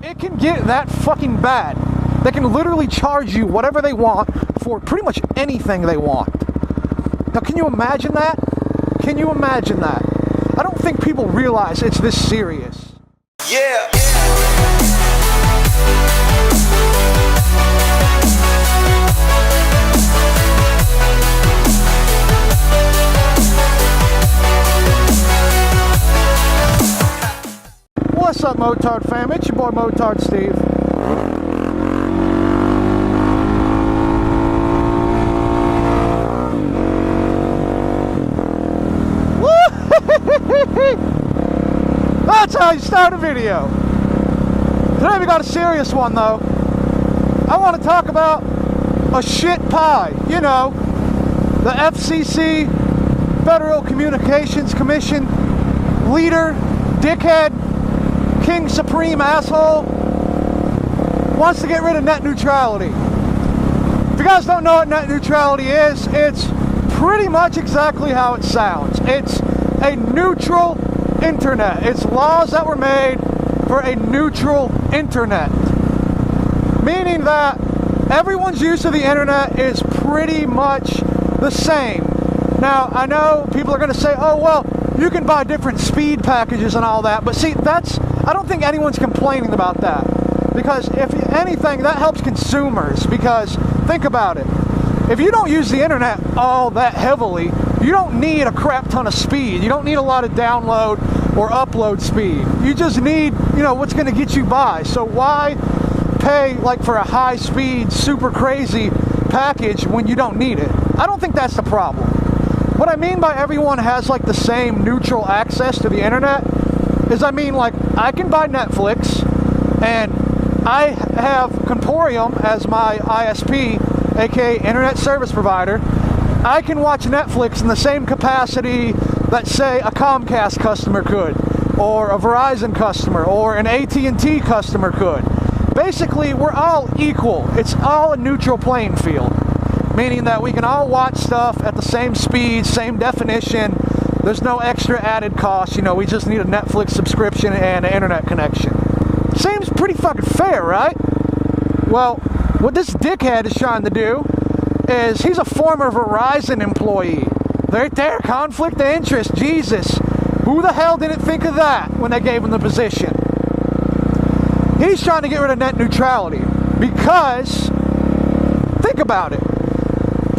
It can get that fucking bad. They can literally charge you whatever they want for pretty much anything they want. Now, can you imagine that? Can you imagine that? I don't think people realize it's this serious. Yeah. What's up, Motard fam? It's your boy Motard Steve. That's how you start a video. Today we got a serious one though. I want to talk about a shit pie. You know, the FCC, Federal Communications Commission, leader, dickhead, King Supreme asshole, wants to get rid of net neutrality. If you guys don't know what net neutrality is, it's pretty much exactly how it sounds. It's a neutral internet. It's laws that were made for a neutral internet. Meaning that everyone's use of the internet is pretty much the same. Now, I know people are going to say, oh, well, you can buy different speed packages and all that. But see, I don't think anyone's complaining about that. Because if anything, that helps consumers. Because think about it. If you don't use the internet all that heavily, you don't need a crap ton of speed. You don't need a lot of download or upload speed. You just need, what's going to get you by. So why pay like for a high speed, super crazy package when you don't need it? I don't think that's the problem. What I mean by everyone has like the same neutral access to the internet is, I mean, like, I can buy Netflix and I have Comporium as my ISP, aka internet service provider. I can watch Netflix in the same capacity that, say, a Comcast customer could, or a Verizon customer, or an AT&T customer could. Basically, we're all equal. It's all a neutral playing field, meaning that we can all watch stuff at the same speed, same definition. There's no extra added cost. We just need a Netflix subscription and an internet connection. Seems pretty fucking fair, right? Well, what this dickhead is trying to do is, he's a former Verizon employee. Right there, conflict of interest. Jesus, who the hell didn't think of that when they gave him the position? He's trying to get rid of net neutrality because, think about it.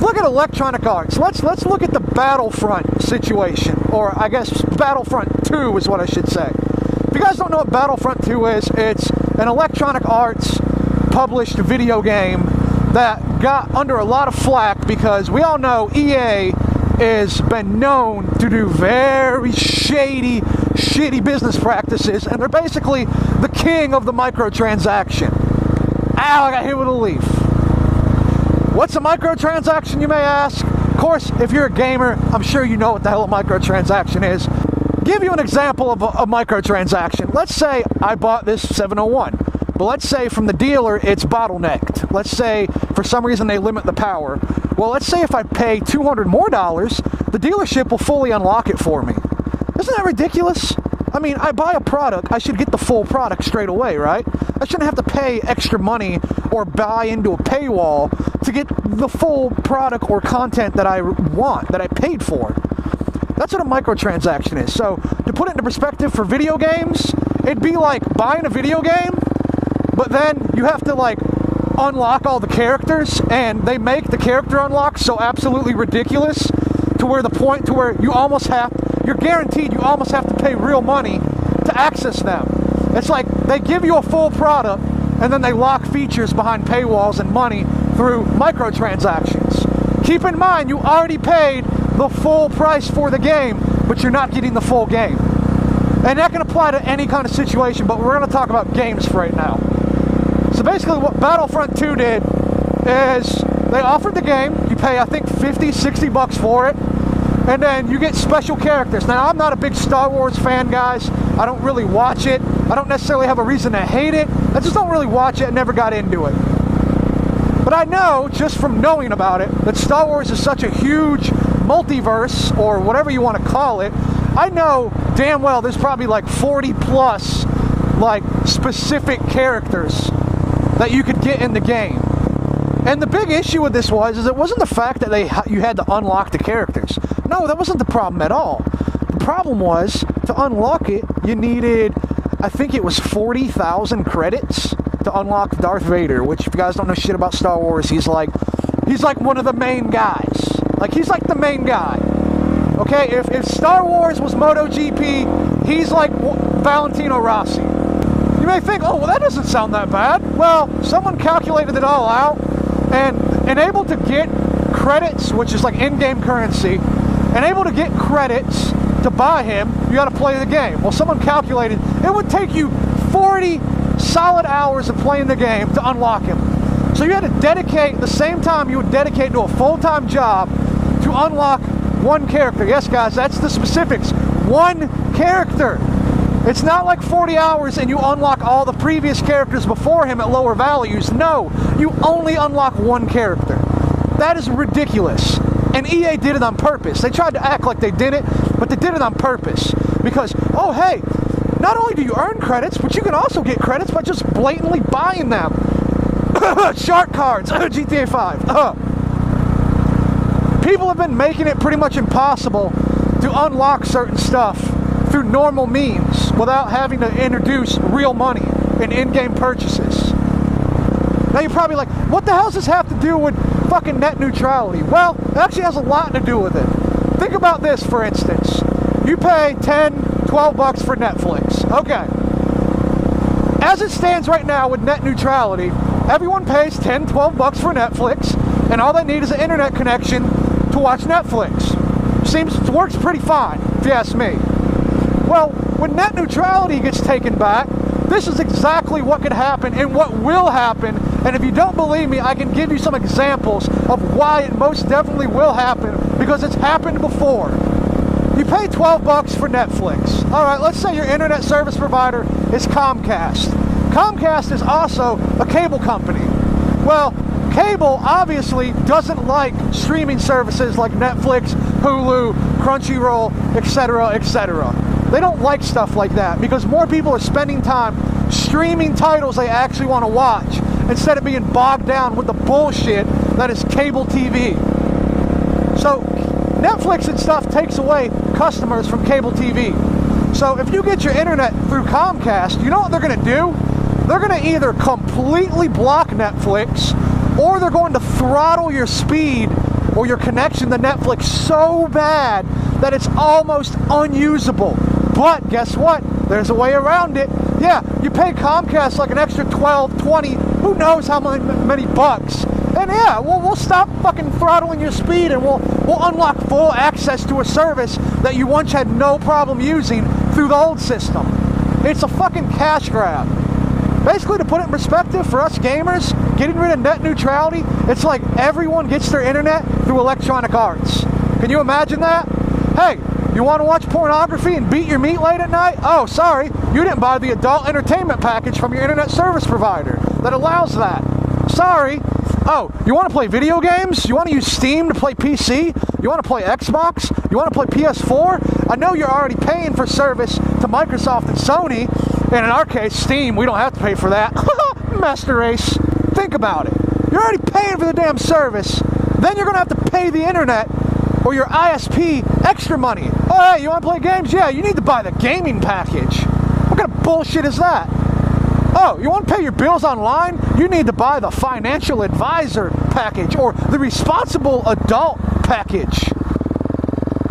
Look at Electronic Arts. Let's look at the Battlefront situation, or I guess Battlefront 2 is what I should say. If you guys don't know what Battlefront 2 is, it's an Electronic Arts published video game that got under a lot of flack because we all know EA has been known to do very shitty business practices, and they're basically the king of the microtransaction. Ow, I got hit with a leaf. What's a microtransaction, you may ask? Of course, if you're a gamer, I'm sure you know what the hell a microtransaction is. Give you an example of a microtransaction. Let's say I bought this 701. But let's say from the dealer, it's bottlenecked. Let's say for some reason they limit the power. Well, let's say if I pay $200 more, the dealership will fully unlock it for me. Isn't that ridiculous? I mean, I buy a product, I should get the full product straight away, right? I shouldn't have to pay extra money or buy into a paywall to get the full product or content that I want, that I paid for. That's what a microtransaction is. So, to put it into perspective for video games, it'd be like buying a video game, but then you have to like unlock all the characters, and they make the character unlock so absolutely ridiculous to where the point to where you're guaranteed you almost have to pay real money to access them. It's like they give you a full product and then they lock features behind paywalls and money through microtransactions. Keep in mind, you already paid the full price for the game, but you're not getting the full game. And that can apply to any kind of situation, but we're going to talk about games for right now. So basically what Battlefront 2 did is they offered the game. You pay, I think, $50-$60 for it. And then you get special characters. Now, I'm not a big Star Wars fan, guys. I don't really watch it. I don't necessarily have a reason to hate it. I just don't really watch it and never got into it. But I know, just from knowing about it, that Star Wars is such a huge multiverse, or whatever you want to call it. I know damn well there's probably like 40 plus like specific characters that you could get in the game. And the big issue with this is it wasn't the fact that you had to unlock the characters. No, that wasn't the problem at all. The problem was, to unlock it, you needed, I think it was 40,000 credits to unlock Darth Vader, which, if you guys don't know shit about Star Wars, he's like one of the main guys. Like, he's like the main guy. Okay, if Star Wars was MotoGP, he's like Valentino Rossi. You may think, oh, well, that doesn't sound that bad. Well, someone calculated it all out, and able to get credits, which is like in-game currency, and able to get credits to buy him, you got to play the game. Well, someone calculated it would take you 40 solid hours of playing the game to unlock him. So you had to dedicate the same time you would dedicate to a full-time job to unlock one character. Yes, guys, that's the specifics. One character. It's not like 40 hours and you unlock all the previous characters before him at lower values. No, you only unlock one character. That is ridiculous. And EA did it on purpose. They tried to act like they did it, but they did it on purpose. Because, oh hey, not only do you earn credits, but you can also get credits by just blatantly buying them. Shark cards, GTA 5. People have been making it pretty much impossible to unlock certain stuff through normal means without having to introduce real money in in-game purchases. Now you're probably like, what the hell does this have to do with fucking net neutrality? Well, it actually has a lot to do with it. Think about this, for instance. You pay 10, 12 bucks for Netflix. Okay. As it stands right now with net neutrality, everyone pays 10, 12 bucks for Netflix, and all they need is an internet connection to watch Netflix. Works pretty fine, if you ask me. Well, when net neutrality gets taken back, this is exactly what could happen and what will happen. And if you don't believe me, I can give you some examples of why it most definitely will happen, because it's happened before. You pay 12 bucks for Netflix. All right, let's say your internet service provider is Comcast. Comcast is also a cable company. Well, cable obviously doesn't like streaming services like Netflix, Hulu, Crunchyroll, etc., etc. They don't like stuff like that because more people are spending time streaming titles they actually want to watch instead of being bogged down with the bullshit that is cable TV. So Netflix and stuff takes away customers from cable TV. So if you get your internet through Comcast, you know what they're going to do? They're going to either completely block Netflix, or they're going to throttle your speed or your connection to Netflix so bad that it's almost unusable. But guess what? There's a way around it. Yeah, you pay Comcast like an extra 12, 20, who knows how many bucks. And yeah, we'll stop fucking throttling your speed, and we'll unlock full access to a service that you once had no problem using through the old system. It's a fucking cash grab. Basically, to put it in perspective, for us gamers, getting rid of net neutrality, it's like everyone gets their internet through Electronic Arts. Can you imagine that? Hey, you want to watch pornography and beat your meat late at night? Oh, sorry, you didn't buy the adult entertainment package from your internet service provider that allows that. Sorry. Oh, you want to play video games? You want to use Steam to play PC? You want to play Xbox? You want to play PS4? I know you're already paying for service to Microsoft and Sony, and in our case, Steam, we don't have to pay for that. Master Race. Think about it. You're already paying for the damn service. Then you're going to have to pay the internet or your ISP extra money. Oh, hey, you want to play games? Yeah, you need to buy the gaming package. What kind of bullshit is that? Oh, you want to pay your bills online? You need to buy the financial advisor package or the responsible adult package.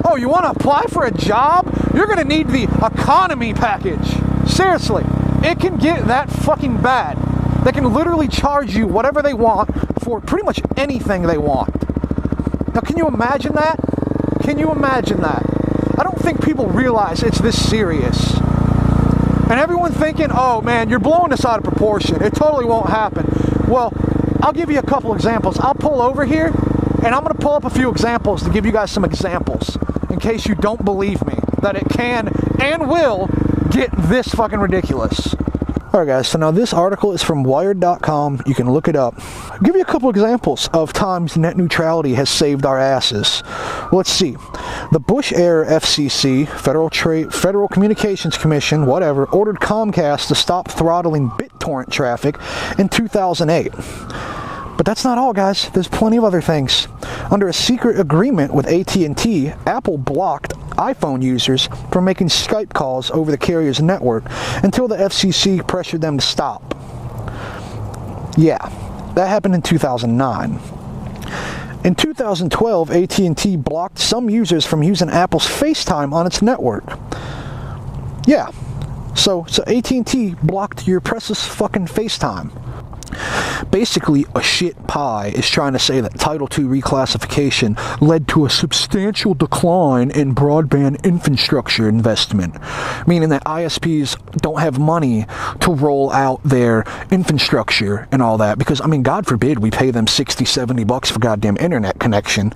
Oh, you want to apply for a job? You're going to need the economy package. Seriously, it can get that fucking bad. They can literally charge you whatever they want for pretty much anything they want. Now, can you imagine that? Can you imagine that? I don't think people realize it's this serious. And everyone thinking, oh man, you're blowing this out of proportion. It totally won't happen. Well, I'll give you a couple examples. I'll pull over here, and I'm going to pull up a few examples to give you guys some examples in case you don't believe me that it can and will get this fucking ridiculous. Alright guys, so now this article is from Wired.com. You can look it up. I'll give you a couple examples of times net neutrality has saved our asses. Let's see. The Bush-era FCC, Federal Communications Commission, whatever, ordered Comcast to stop throttling BitTorrent traffic in 2008. But that's not all, guys. There's plenty of other things. Under a secret agreement with AT&T, Apple blocked iPhone users from making Skype calls over the carrier's network until the FCC pressured them to stop. Yeah, that happened in 2009. In 2012, AT&T blocked some users from using Apple's FaceTime on its network. Yeah, so AT&T blocked your precious fucking FaceTime. Basically, a shit pie is trying to say that Title II reclassification led to a substantial decline in broadband infrastructure investment, meaning that ISPs don't have money to roll out their infrastructure and all that, because, I mean, God forbid we pay them $60-70 for goddamn internet connection,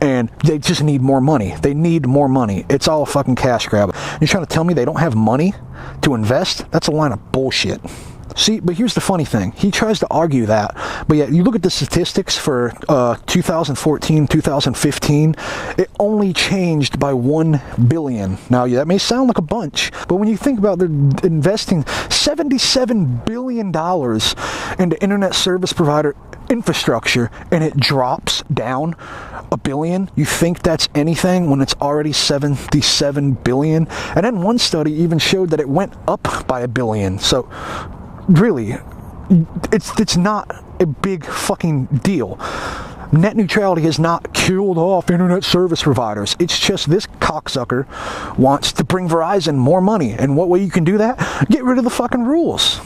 and they just need more money. They need more money. It's all a fucking cash grab. You're trying to tell me they don't have money to invest? That's a line of bullshit. See, but here's the funny thing. He tries to argue that, but yet you look at the statistics for 2014, 2015, it only changed by 1 billion. Now, yeah, that may sound like a bunch, but when you think about they're investing $77 billion into internet service provider infrastructure and it drops down $1 billion, you think that's anything when it's already $77 billion? And then one study even showed that it went up by $1 billion. So really, it's not a big fucking deal. Net neutrality has not killed off internet service providers. It's just this cocksucker wants to bring Verizon more money. And what way you can do that? Get rid of the fucking rules.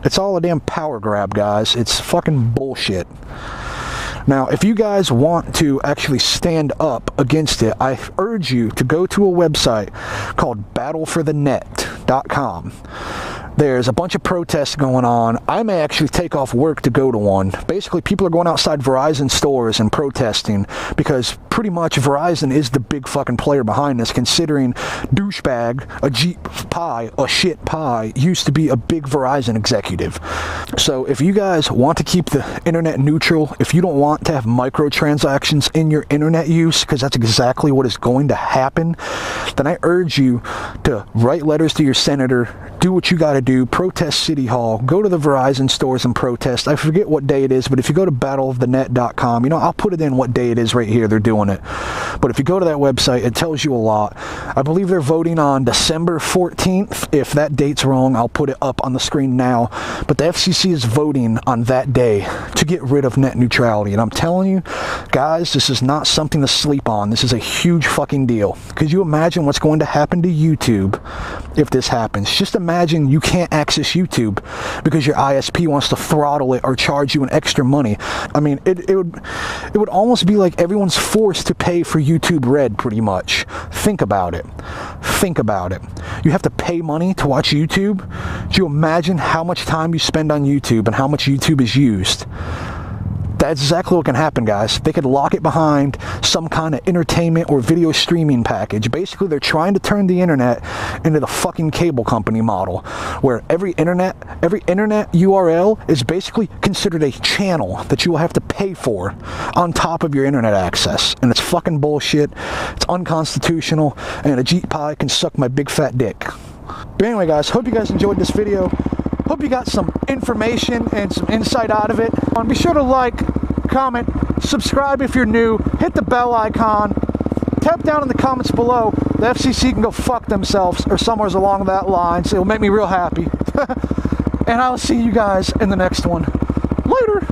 It's all a damn power grab, guys. It's fucking bullshit. Now, if you guys want to actually stand up against it, I urge you to go to a website called battleforthenet.com. There's a bunch of protests going on. I may actually take off work to go to one. Basically, people are going outside Verizon stores and protesting because pretty much Verizon is the big fucking player behind this, considering douchebag, a Jeep pie, a shit pie, used to be a big Verizon executive. So if you guys want to keep the internet neutral, if you don't want to have microtransactions in your internet use, because that's exactly what is going to happen, then I urge you to write letters to your senator, do what you got to do, protest City Hall, go to the Verizon stores and protest. I forget what day it is, but if you go to battleofthenet.com, you know, I'll put it in what day it is right here, they're doing it. But if you go to that website, it tells you a lot. I believe they're voting on December 14th. If that date's wrong, I'll put it up on the screen now. But the FCC is voting on that day to get rid of net neutrality. And I'm telling you, guys, this is not something to sleep on. This is a huge fucking deal. Could you imagine what's going to happen to YouTube if this happens? Just imagine you can't access YouTube because your ISP wants to throttle it or charge you an extra money. I mean, it would almost be like everyone's forced to pay for YouTube Red, pretty much. Think about it. Think about it. You have to pay money to watch YouTube. Do you imagine how much time you spend on YouTube and how much YouTube is used? That's exactly what can happen, guys. They could lock it behind some kind of entertainment or video streaming package. Basically, they're trying to turn the internet into the fucking cable company model, where every internet URL is basically considered a channel that you will have to pay for on top of your internet access. And it's fucking bullshit. It's unconstitutional, and a Jeep pie can suck my big fat dick. But anyway, guys, hope you guys enjoyed this video. Hope you got some information and some insight out of it. Be sure to like, comment, subscribe if you're new, hit the bell icon, tap down in the comments below. The FCC can go fuck themselves or somewhere along that line, so it'll make me real happy. And I'll see you guys in the next one. Later!